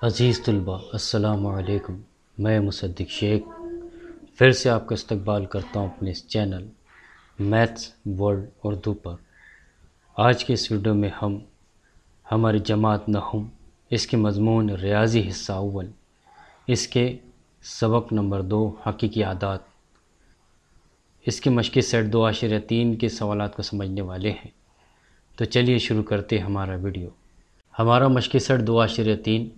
عزیز طلباء السلام علیکم، میں مصدق شیخ پھر سے آپ کا استقبال کرتا ہوں اپنے اس چینل میتھس ورلڈ اردو پر۔ آج کے اس ویڈیو میں ہم ہماری جماعت نحوم اس کے مضمون ریاضی حصہ اول، اس کے سبق نمبر 2 حقیقی اعداد، اس کے مشقی سیٹ 2.3 کے سوالات کو سمجھنے والے ہیں۔ تو چلیے شروع کرتے ہیں ہمارا ویڈیو۔ ہمارا مشقی سیٹ 2.3،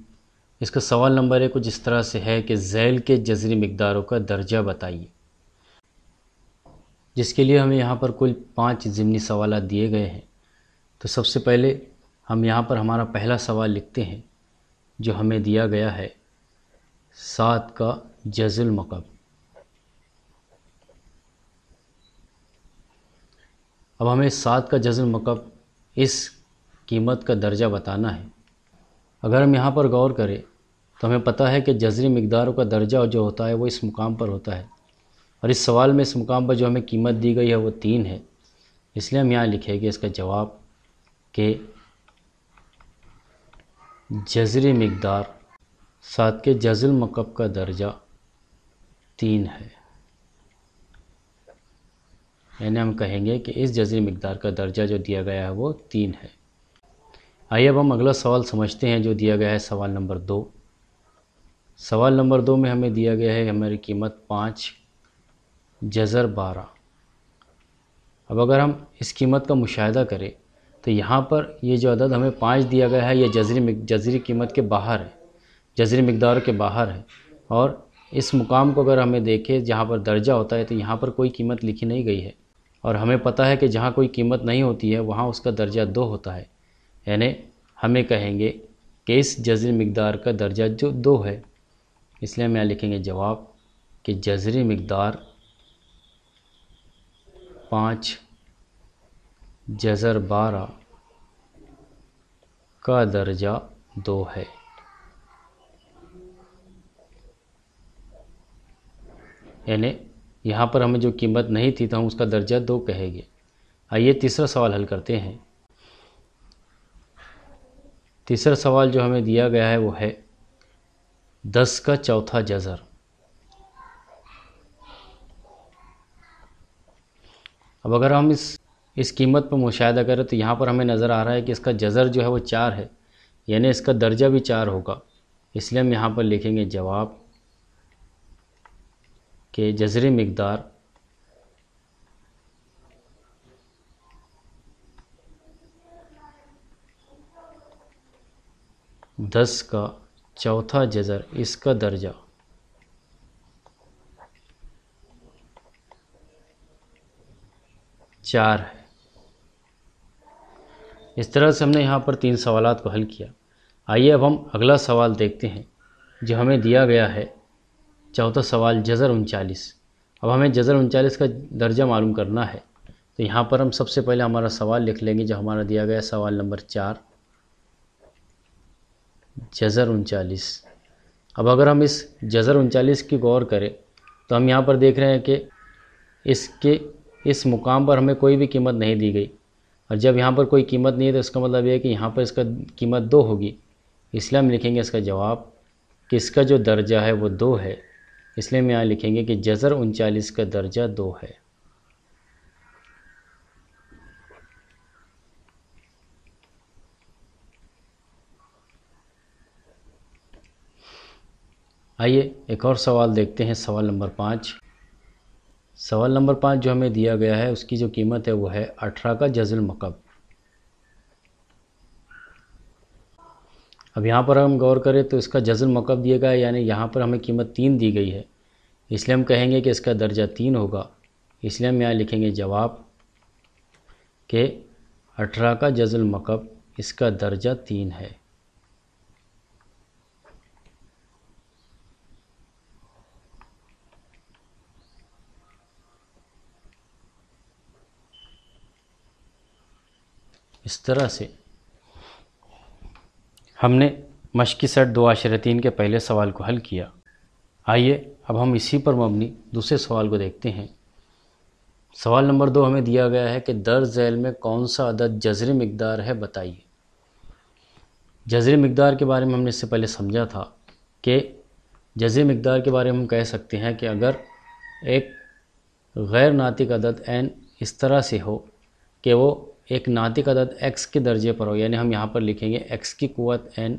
اس کا سوال نمبر 1 کچھ اس طرح سے ہے کہ ذیل کے جذری مقداروں کا درجہ بتائیے، جس کے لیے ہمیں یہاں پر کل 5 ضمنی سوالات دیے گئے ہیں۔ تو سب سے پہلے ہم یہاں پر ہمارا پہلا سوال لکھتے ہیں جو ہمیں دیا گیا ہے 7 کا جذر المکعب۔ اب ہمیں 7 کا جذر المکعب اس قیمت کا درجہ بتانا ہے۔ اگر ہم یہاں پر غور کریں تو ہمیں پتہ ہے کہ جذری مقداروں کا درجہ جو ہوتا ہے وہ اس مقام پر ہوتا ہے، اور اس سوال میں اس مقام پر جو ہمیں قیمت دی گئی ہے وہ 3 ہے۔ اس لیے ہم یہاں لکھیں گے اس کا جواب کہ جذری مقدار 7 کے جذر المکعب کا درجہ 3 ہے، یعنی ہم کہیں گے کہ اس جذری مقدار کا درجہ جو دیا گیا ہے وہ 3 ہے۔ آئیے اب ہم اگلا سوال سمجھتے ہیں جو دیا گیا ہے سوال نمبر 2۔ سوال نمبر 2 میں ہمیں دیا گیا ہے ہماری قیمت 5 جذر 12۔ اب اگر ہم اس قیمت کا مشاہدہ کریں تو یہاں پر یہ جو عدد ہمیں 5 دیا گیا ہے یہ جذری قیمت کے باہر ہے، جذری مقدار کے باہر ہے، اور اس مقام کو اگر ہمیں دیکھیں جہاں پر درجہ ہوتا ہے تو یہاں پر کوئی قیمت لکھی نہیں گئی ہے، اور ہمیں پتہ ہے کہ جہاں کوئی قیمت نہیں ہوتی ہے وہاں اس کا درجہ 2 ہوتا ہے، یعنی ہمیں کہیں گے کہ اس جذری مقدار کا درجہ جو 2 ہے۔ اس لیے ہم یہاں لکھیں گے جواب کہ جذری مقدار 5 جذر 12 کا درجہ 2 ہے، یعنی یہاں پر ہمیں جو قیمت نہیں تھی تو ہم اس کا درجہ 2 کہیں گے۔ آئیے تیسرا سوال حل کرتے ہیں۔ تیسرا سوال جو ہمیں دیا گیا ہے وہ ہے 10 کا چوتھا جذر۔ اب اگر ہم اس قیمت پر مشاہدہ کریں تو یہاں پر ہمیں نظر آ رہا ہے کہ اس کا جذر جو ہے وہ 4 ہے، یعنی اس کا درجہ بھی 4 ہوگا۔ اس لیے ہم یہاں پر لکھیں گے جواب کہ جذری مقدار 10 کا چوتھا جذر اس کا درجہ 4 ہے۔ اس طرح سے ہم نے یہاں پر 3 سوالات کو حل کیا۔ آئیے اب ہم اگلا سوال دیکھتے ہیں جو ہمیں دیا گیا ہے چوتھا سوال جذر 39۔ اب ہمیں جذر 39 کا درجہ معلوم کرنا ہے، تو یہاں پر ہم سب سے پہلے ہمارا سوال لکھ لیں گے جو ہمارا دیا گیا سوال نمبر 4 جذر 39۔ اب اگر ہم اس جذر 39 کی غور کریں تو ہم یہاں پر دیکھ رہے ہیں کہ اس مقام پر ہمیں کوئی بھی قیمت نہیں دی گئی، اور جب یہاں پر کوئی قیمت نہیں ہے تو اس کا مطلب یہ ہے کہ یہاں پر اس کا قیمت 2 ہوگی۔ اس لیے ہم لکھیں گے اس کا جواب کہ اس کا جو درجہ ہے وہ 2 ہے۔ اس لیے ہم یہاں لکھیں گے کہ جذر 39 کا درجہ 2 ہے۔ آئیے ایک اور سوال دیکھتے ہیں، سوال نمبر 5۔ سوال نمبر 5 جو ہمیں دیا گیا ہے اس کی جو قیمت ہے وہ ہے 18 کا جذر المکعب۔ اب یہاں پر ہم غور کریں تو اس کا جذر المکعب دیا گیا ہے، یعنی یہاں پر ہمیں قیمت 3 دی گئی ہے، اس لیے ہم کہیں گے کہ اس کا درجہ 3 ہوگا۔ اس لیے ہم یہاں لکھیں گے جواب کہ 18 کا جذر المکعب اس کا درجہ 3 ہے۔ اس طرح سے ہم نے مشق کی سیٹ 2.3 کے پہلے سوال کو حل کیا۔ آئیے اب ہم اسی پر مبنی دوسرے سوال کو دیکھتے ہیں۔ سوال نمبر 2 ہمیں دیا گیا ہے کہ درج ذیل میں کون سا عدد جذری مقدار ہے بتائیے۔ جذری مقدار کے بارے میں ہم نے اس سے پہلے سمجھا تھا کہ جذری مقدار کے بارے میں ہم کہہ سکتے ہیں کہ اگر ایک غیر ناطق عدد n اس طرح سے ہو کہ وہ ایک ناطق عدد x کے درجے پر ہو، یعنی ہم یہاں پر لکھیں گے x کی قوت n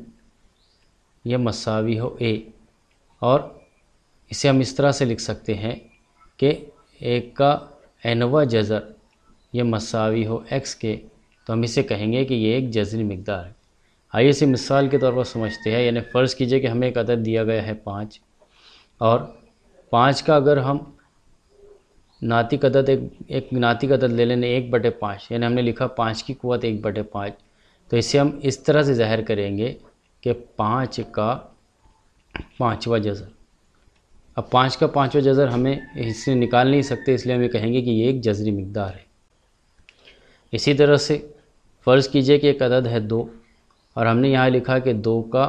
یہ مساوی ہو a، اور اسے ہم اس طرح سے لکھ سکتے ہیں کہ ایک کا nواں جذر یہ مساوی ہو x کے، تو ہم اسے کہیں گے کہ یہ ایک جذری مقدار ہے۔ آئیے اسے مثال کے طور پر سمجھتے ہیں، یعنی فرض کیجئے کہ ہمیں ایک عدد دیا گیا ہے 5، اور 5 کا اگر ہم ناطق عدد ایک ناطق عدد لے لیں 1/5، یعنی ہم نے لکھا 5 کی قوت 1/5، تو اسے ہم اس طرح سے ظاہر کریں گے کہ 5 کا 5واں جذر۔ اب 5 کا 5واں جذر ہمیں اس سے نکال نہیں سکتے، اس لیے ہم یہ کہیں گے کہ یہ ایک جذری مقدار ہے۔ اسی طرح سے فرض کیجئے کہ ایک عدد ہے 2، اور ہم نے یہاں لکھا کہ 2 کا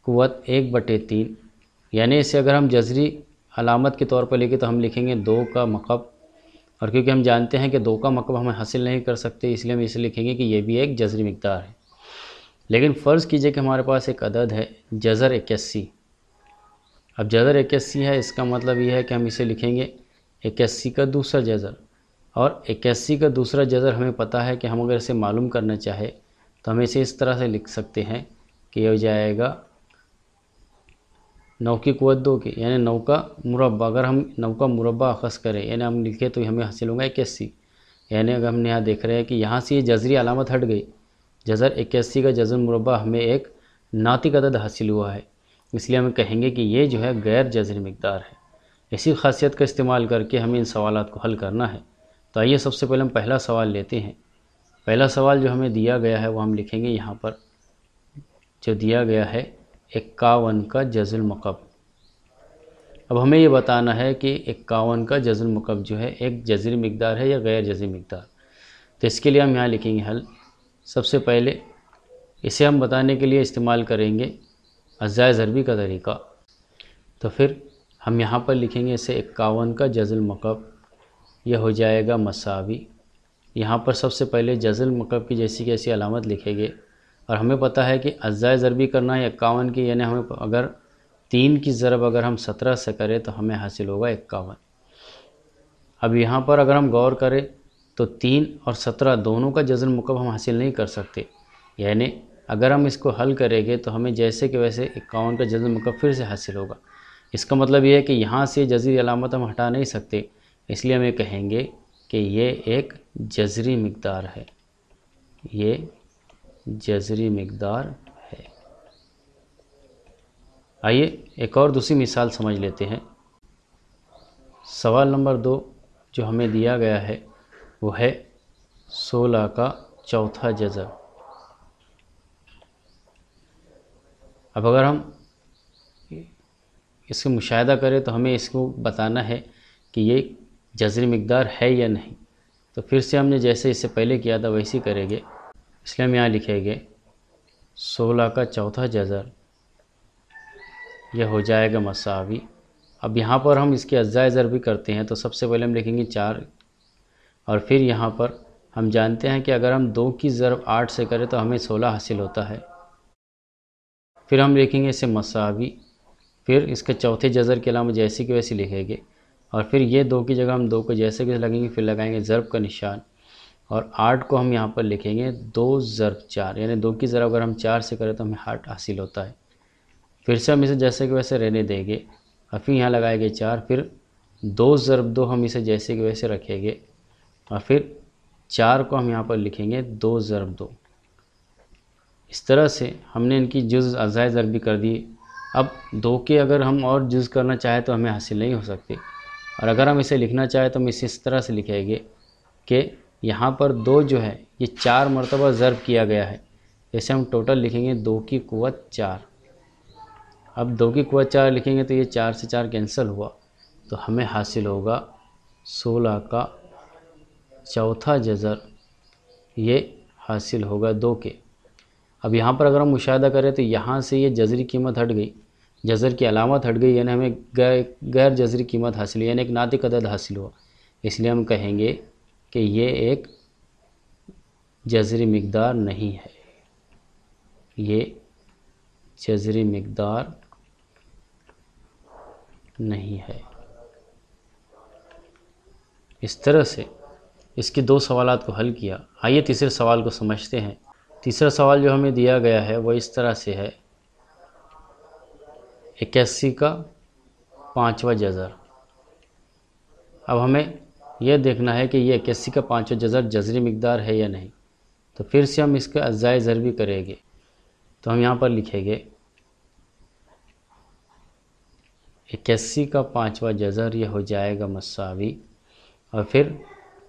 قوت 1/3، یعنی اسے اگر ہم جذری علامت کے طور پر لکھیں تو ہم لکھیں گے 2 کا مکعب، اور کیونکہ ہم جانتے ہیں کہ 2 کا مکعب ہمیں حاصل نہیں کر سکتے، اس لیے ہم اسے لکھیں گے کہ یہ بھی ایک جذری مقدار ہے۔ لیکن فرض کیجئے کہ ہمارے پاس ایک عدد ہے جذر 81۔ اب جذر 81 ہے، اس کا مطلب یہ ہے کہ ہم اسے لکھیں گے 81 کا دوسرا جذر، اور 81 کا دوسرا جذر ہمیں پتہ ہے کہ ہم اگر اسے معلوم کرنا چاہے تو ہم اسے اس طرح سے لکھ سکتے ہیں کہ یہ ہو جائے گا 9 کی قوت 2 کی، یعنی 9 کا مربع۔ اگر ہم 9 کا مربع اخذ کریں یعنی ہم لکھیں تو ہمیں حاصل ہوگا 81، یعنی اگر ہم یہاں دیکھ رہے ہیں کہ یہاں سے یہ جذری علامت ہٹ گئی، جذر 81 کا جذر مربع ہمیں ایک ناطق عدد حاصل ہوا ہے، اس لیے ہم کہیں گے کہ یہ جو ہے غیر جذری مقدار ہے۔ اسی خاصیت کا استعمال کر کے ہمیں ان سوالات کو حل کرنا ہے۔ تو آئیے سب سے پہلے ہم پہلا سوال لیتے ہیں۔ پہلا سوال جو ہمیں دیا گیا ہے وہ ہم لکھیں گے یہاں پر، جو دیا گیا ہے 51 کا جذر المکعب۔ اب ہمیں یہ بتانا ہے کہ 51 کا جذر المکعب جو ہے ایک جذری مقدار ہے یا غیر جذری مقدار۔ تو اس کے لیے ہم یہاں لکھیں گے حل۔ سب سے پہلے اسے ہم بتانے کے لیے استعمال کریں گے اجزائے ضربی کا طریقہ۔ تو پھر ہم یہاں پر لکھیں گے اسے 51 کا جذر المکعب، یہ ہو جائے گا مساوی، یہاں پر سب سے پہلے جذر المکعب کی جیسی کیسی علامت لکھیں گے، اور ہمیں پتہ ہے کہ اجزائے ضربی کرنا ہے 51 کی، یعنی ہمیں اگر 3 کی ضرب اگر ہم 17 سے کریں تو ہمیں حاصل ہوگا 51۔ اب یہاں پر اگر ہم غور کریں تو 3 اور 17 دونوں کا جذر المکعب ہم حاصل نہیں کر سکتے، یعنی اگر ہم اس کو حل کریں گے تو ہمیں جیسے کہ ویسے 51 کا جذر المکعب پھر سے حاصل ہوگا۔ اس کا مطلب یہ ہے کہ یہاں سے جذری علامت ہم ہٹا نہیں سکتے، اس لیے ہم یہ کہیں گے کہ یہ ایک جذری مقدار ہے، یہ جذری مقدار ہے۔ آئیے ایک اور دوسری مثال سمجھ لیتے ہیں۔ سوال نمبر 2 جو ہمیں دیا گیا ہے وہ ہے 16 کا چوتھا جذر۔ اب اگر ہم اس کو مشاہدہ کریں تو ہمیں اس کو بتانا ہے کہ یہ جذری مقدار ہے یا نہیں۔ تو پھر سے ہم نے جیسے اس سے پہلے کیا تھا ویسے ہی کریں گے، اس لیے ہم یہاں لکھیں گے 16 کا چوتھا جذر، یہ ہو جائے گا مساوی۔ اب یہاں پر ہم اس کے اجزائے ضربی کرتے ہیں، تو سب سے پہلے ہم لکھیں گے 4، اور پھر یہاں پر ہم جانتے ہیں کہ اگر ہم 2 کی ضرب 8 سے کریں تو ہمیں 16 حاصل ہوتا ہے۔ پھر ہم لکھیں گے اسے مساوی، پھر اس کے چوتھے جذر کے علاوہ جیسے کہ ویسے لکھیں گے، اور پھر یہ 2 کی جگہ ہم 2 کو جیسے کہ لگیں گے، پھر لگائیں گے ضرب کا نشان، اور 8 کو ہم یہاں پر لکھیں گے 2 ضرب 4، یعنی 2 کی ضرب اگر ہم 4 سے کریں تو ہمیں 8 حاصل ہوتا ہے۔ پھر سے ہم اسے جیسے کہ ویسے رہنے دیں گے، اور پھر یہاں لگائیں گے 4، پھر 2 ضرب 2 ہم اسے جیسے کہ ویسے رکھیں گے، اور پھر 4 کو ہم یہاں پر لکھیں گے 2 ضرب 2۔ اس طرح سے ہم نے ان کی جز اجزائے ضربی کر دی۔ اب 2 کے اگر ہم اور جز کرنا چاہیں تو ہمیں حاصل نہیں ہو سکتے، اور اگر ہم اسے لکھنا چاہیں تو ہم اسے اس طرح سے لکھیں گے کہ یہاں پر 2 جو ہے یہ 4 مرتبہ ضرب کیا گیا ہے، جیسے ہم ٹوٹل لکھیں گے 2 کی قوت 4۔ اب 2 کی قوت 4 لکھیں گے تو یہ 4 سے 4 کینسل ہوا، تو ہمیں حاصل ہوگا 16 کا چوتھا جذر، یہ حاصل ہوگا 2 کے۔ اب یہاں پر اگر ہم مشاہدہ کریں تو یہاں سے یہ جذری قیمت ہٹ گئی، جذر کی علامت ہٹ گئی، یعنی ہمیں غیر جذری قیمت حاصل ہوئی، یعنی ایک ناطق عدد حاصل ہوا۔ اس لیے ہم کہیں گے کہ یہ ایک جذری مقدار نہیں ہے، یہ جذری مقدار نہیں ہے۔ اس طرح سے اس کے 2 سوالات کو حل کیا۔ آئیے تیسرے سوال کو سمجھتے ہیں۔ تیسرا سوال جو ہمیں دیا گیا ہے وہ اس طرح سے ہے، 81 کا 5واں جذر۔ اب ہمیں یہ دیکھنا ہے کہ یہ 81 کا 5واں جذر جذری مقدار ہے یا نہیں، تو پھر سے ہم اس کا اجزائے ضربی کریں گے۔ تو ہم یہاں پر لکھیں گے 81 کا 5واں جذر، یہ ہو جائے گا مساوی، اور پھر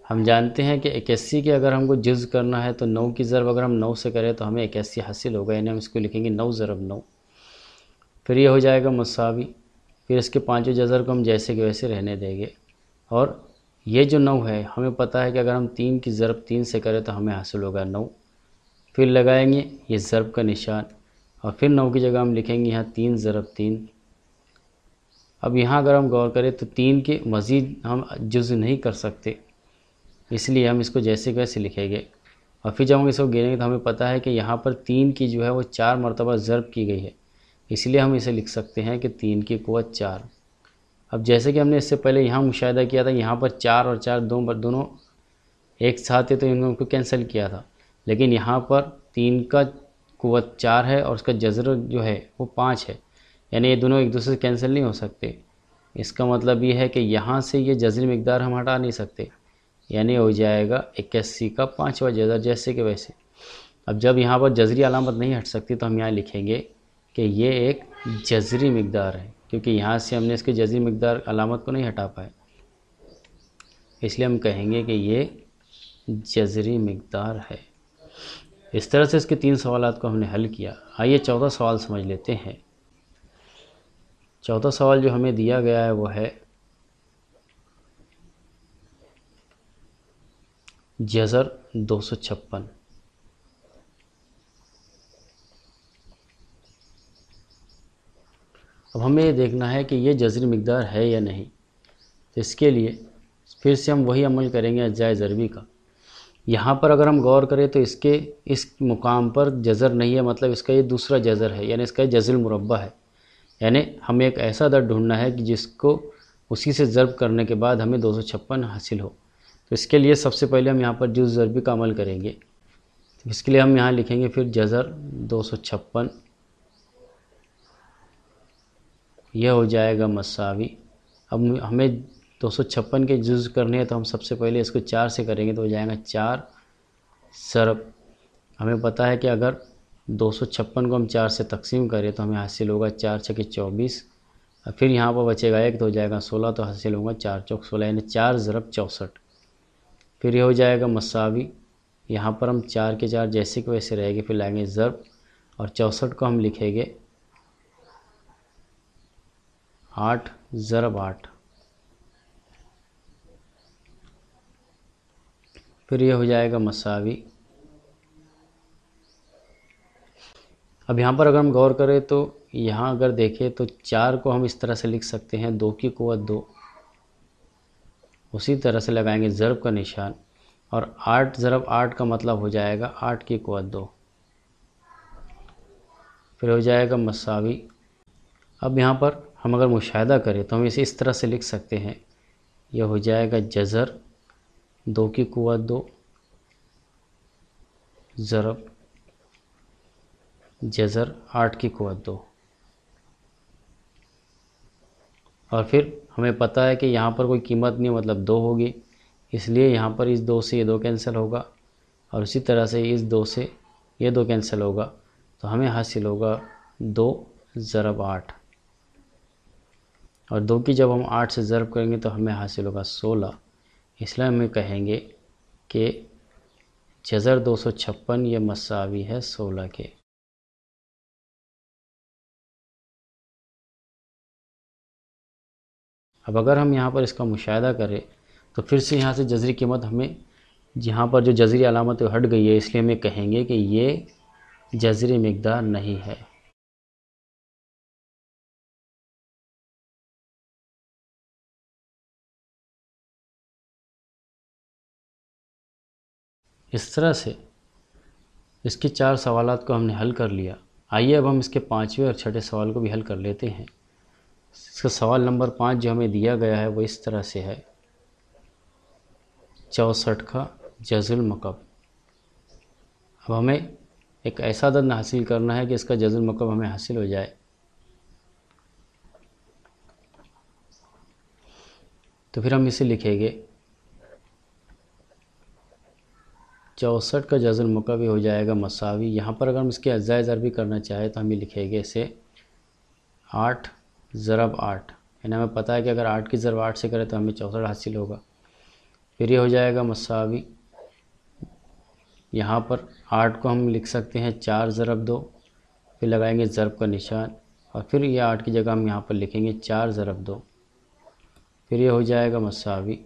ہم جانتے ہیں کہ 81 کے اگر ہم کو جز کرنا ہے تو 9 کی ضرب اگر ہم 9 سے کریں تو ہمیں 81 حاصل ہوگا، یعنی ہم اس کو لکھیں گے 9 ضرب 9، پھر یہ ہو جائے گا مساوی۔ پھر اس کے 5ویں جذر کو ہم جیسے کہ ویسے رہنے دیں گے، اور یہ جو 9 ہے ہمیں پتہ ہے کہ اگر ہم 3 کی ضرب 3 سے کریں تو ہمیں حاصل ہوگا 9، پھر لگائیں گے یہ ضرب کا نشان، اور پھر 9 کی جگہ ہم لکھیں گے یہاں 3 ضرب 3۔ اب یہاں اگر ہم غور کریں تو 3 کے مزید ہم جز نہیں کر سکتے، اس لیے ہم اس کو جیسے کہ ویسے لکھیں گے، اور پھر جب ہم اس کو گنیں گے تو ہمیں پتہ ہے کہ یہاں پر 3 کی جو ہے وہ 4 مرتبہ ضرب کی گئی ہے، اس لیے ہم اسے لکھ سکتے ہیں کہ 3 کی قوت 4۔ اب جیسے کہ ہم نے اس سے پہلے یہاں مشاہدہ کیا تھا، یہاں پر 4 اور 4 دونوں ایک ساتھ ہے تو ان کو کینسل کیا تھا، لیکن یہاں پر 3 کا قوت 4 ہے اور اس کا جذر جو ہے وہ 5 ہے، یعنی یہ دونوں ایک دوسرے سے کینسل نہیں ہو سکتے۔ اس کا مطلب یہ ہے کہ یہاں سے یہ جذری مقدار ہم ہٹا نہیں سکتے، یعنی ہو جائے گا 81 کا 5واں جذر جیسے کہ ویسے۔ اب جب یہاں پر جذری علامت نہیں ہٹ سکتی تو ہم یہاں لکھیں گے کہ یہ ایک جذری مقدار ہے، کیونکہ یہاں سے ہم نے اس کے جذری مقدار علامت کو نہیں ہٹا پائے، اس لیے ہم کہیں گے کہ یہ جذری مقدار ہے۔ اس طرح سے اس کے 3 سوالات کو ہم نے حل کیا۔ آئیے 14 سوال سمجھ لیتے ہیں۔ 14 سوال جو ہمیں دیا گیا ہے وہ ہے جذر 256۔ اب ہمیں یہ دیکھنا ہے کہ یہ جذری مقدار ہے یا نہیں، تو اس کے لیے پھر سے ہم وہی عمل کریں گے اجزائے ضربی کا۔ یہاں پر اگر ہم غور کریں تو اس مقام پر جذر نہیں ہے، مطلب اس کا یہ دوسرا جذر ہے، یعنی اس کا یہ جذر مربع ہے، یعنی ہمیں ایک ایسا عدد ڈھونڈنا ہے کہ جس کو اسی سے ضرب کرنے کے بعد ہمیں 256 حاصل ہو۔ تو اس کے لیے سب سے پہلے ہم یہاں پر جز ضربی کا عمل کریں گے، تو اس کے لیے ہم یہاں لکھیں گے پھر جذر 256، یہ ہو جائے گا مساوی۔ اب ہمیں 256 کے جز کرنے ہیں تو ہم سب سے پہلے اس کو 4 سے کریں گے تو ہو جائے گا 4 ضرب، ہمیں پتہ ہے کہ اگر 256 کو ہم 4 سے تقسیم کریں تو ہمیں حاصل ہوگا 4 چھکے 24، اور پھر یہاں پر بچے گا 1 تو ہو جائے گا 16، تو حاصل ہوگا 4 چوک 16، یعنی 4 ضرب 64۔ پھر یہ ہو جائے گا مساوی، یہاں پر ہم 4 کے 4 جیسے کہ ویسے رہے گے، پھر لائیں گے ضرب، اور 64 کو ہم لکھیں گے 8 ضرب 8، پھر یہ ہو جائے گا مساوی۔ اب یہاں پر اگر ہم غور کریں تو یہاں اگر دیکھیں تو 4 کو ہم اس طرح سے لکھ سکتے ہیں 2 کی قوت 2، اسی طرح سے لگائیں گے ضرب کا نشان، اور 8 ضرب 8 کا مطلب ہو جائے گا 8 کی قوت 2، پھر ہو جائے گا مساوی۔ اب یہاں پر ہم اگر مشاہدہ کریں تو ہم اسے اس طرح سے لکھ سکتے ہیں، یہ ہو جائے گا جذر 2 کی قوت 2 ضرب جذر 8 کی قوت 2، اور پھر ہمیں پتہ ہے کہ یہاں پر کوئی قیمت نہیں مطلب 2 ہوگی، اس لیے یہاں پر اس 2 سے یہ 2 کینسل ہوگا، اور اسی طرح سے اس 2 سے یہ 2 کینسل ہوگا، تو ہمیں حاصل ہوگا 2 ضرب 8، اور 2 کی جب ہم 8 سے ضرب کریں گے تو ہمیں حاصل ہوگا 16، اس لیے ہمیں کہیں گے کہ جذر 256 یہ مساوی ہے 16 کے۔ اب اگر ہم یہاں پر اس کا مشاہدہ کریں تو پھر سے یہاں سے جذری قیمت ہمیں جہاں پر جو جذری علامت ہٹ گئی ہے اس لیے ہم یہ کہیں گے کہ یہ جذری مقدار نہیں ہے۔ اس طرح سے اس کے 4 سوالات کو ہم نے حل کر لیا۔ آئیے اب ہم اس کے 5ویں اور 6ٹھے سوال کو بھی حل کر لیتے ہیں۔ اس کا سوال نمبر 5 جو ہمیں دیا گیا ہے وہ اس طرح سے ہے، 64 کا جذر المکعب۔ اب ہمیں ایک ایسا عدد حاصل کرنا ہے کہ اس کا جذر المکعب ہمیں حاصل ہو جائے۔ تو پھر ہم اسے لکھیں گے 64 کا جذر المکعب ہو جائے گا مساوی، یہاں پر اگر ہم اس کے اجزائے ضربی کرنا چاہیں تو ہم یہ لکھیں گے اسے 8 ضرب 8، یعنی ہمیں پتہ ہے کہ اگر 8 کی ضرب 8 سے کرے تو ہمیں 64 حاصل ہوگا۔ پھر یہ ہو جائے گا مساوی، یہاں پر 8 کو ہم لکھ سکتے ہیں 4 ضرب 2، پھر لگائیں گے ضرب کا نشان، اور پھر یہ 8 کی جگہ ہم یہاں پر لکھیں گے 4 ضرب 2، پھر یہ ہو جائے گا مساوی،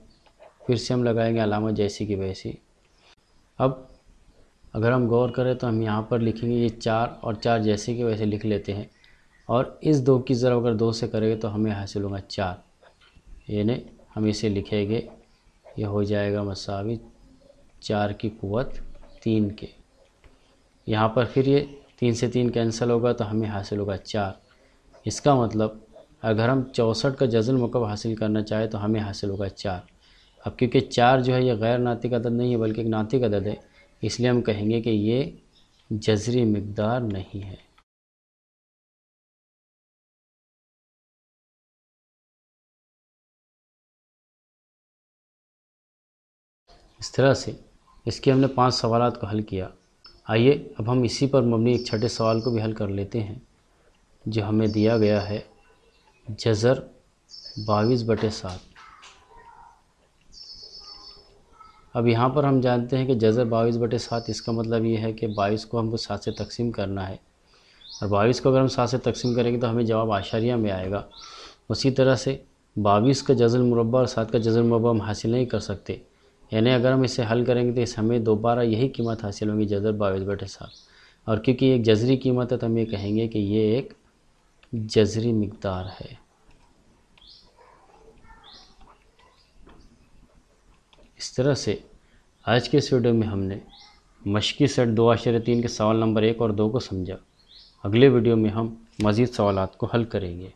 پھر سے ہم لگائیں گے علامت جیسی کی ویسی۔ اب اگر ہم غور کریں تو ہم یہاں پر لکھیں گے یہ 4 اور 4 جیسے کہ ویسے لکھ لیتے ہیں، اور اس 2 کی ضرب اگر 2 سے کریں گے تو ہمیں حاصل ہوگا 4، یعنی ہم اسے لکھیں گے یہ ہو جائے گا مساوی 4 کی قوت 3 کے۔ یہاں پر پھر یہ 3 سے 3 کینسل ہوگا تو ہمیں حاصل ہوگا 4۔ اس کا مطلب اگر ہم 64 کا جذر المکعب حاصل کرنا چاہیں تو ہمیں حاصل ہوگا 4۔ اب کیونکہ 4 جو ہے یہ غیر ناطق عدد نہیں ہے بلکہ ایک ناطق عدد ہے، اس لیے ہم کہیں گے کہ یہ جذری مقدار نہیں ہے۔ اس طرح سے اس کے ہم نے 5 سوالات کو حل کیا۔ آئیے اب ہم اسی پر مبنی ایک 6ٹھے سوال کو بھی حل کر لیتے ہیں، جو ہمیں دیا گیا ہے جذر 22/7۔ اب یہاں پر ہم جانتے ہیں کہ جذر 22/7 اس کا مطلب یہ ہے کہ 22 کو ہم کو 7 سے تقسیم کرنا ہے، اور 22 کو اگر ہم 7 سے تقسیم کریں گے تو ہمیں جواب عشریہ میں آئے گا۔ اسی طرح سے 22 کا جذر المربع اور 7 کا جذر المربع ہم حاصل نہیں کر سکتے، یعنی اگر ہم اسے حل کریں گے تو اس ہمیں دوبارہ یہی قیمت حاصل ہوگی جذر 22/7، اور کیونکہ یہ ایک جذری قیمت ہے تو ہم یہ کہیں گے کہ یہ ایک جذری مقدار ہے۔ اس طرح سے آج کے اس ویڈیو میں ہم نے مشقی سیٹ 2.3 کے سوال نمبر 1 اور 2 کو سمجھا۔ اگلے ویڈیو میں ہم مزید سوالات کو حل کریں گے۔